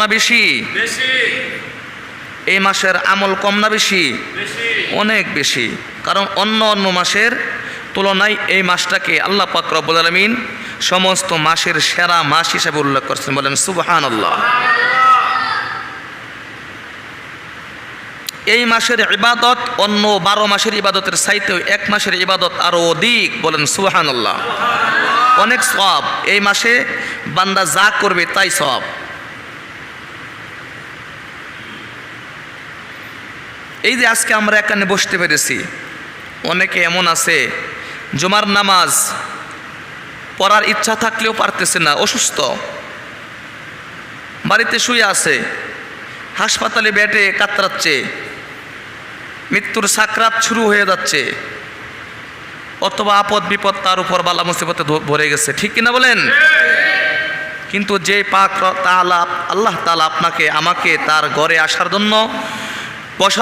না বেশি? এই মাসের আমল কম না বেশি? অনেক বেশি। কারণ অন্য অন্য মাসের তুলনায় এই মাসটাকে আল্লাহ পাক রব্বুল আলামিন সমস্ত মাসের সেরা মাস হিসেবে উল্লেখ করছেন। বলেন সুবহানাল্লাহ। এই মাসের ইবাদত অন্য 12 মাসের ইবাদতের চাইতেও এক মাসের ইবাদত আরো অধিক। বলেন সুবহানাল্লাহ। অনেক সওয়াব। এই মাসে বান্দা যা করবে তাই সওয়াব। এই যে আজকে আমরা এখানে বসতে পেরেছি, অনেকে এমন আছে জুমার নামাজ পড়ার ইচ্ছা থাকলেও পারতেছে না, অসুস্থ, বাড়িতে শুয়ে আছে, হাসপাতালে বেডে কাতরাচ্ছে, মৃত্যুর সাকরাত শুরু হয়ে যাচ্ছে, অথবা আপদ বিপদ তার উপর বালা মুসিবতে ভরে গেছে। ঠিক কিনা বলেন? কিন্তু যে পাক তাআলা আল্লাহ তাআলা আপনাকে আমাকে তার ঘরে আসার জন্য বসার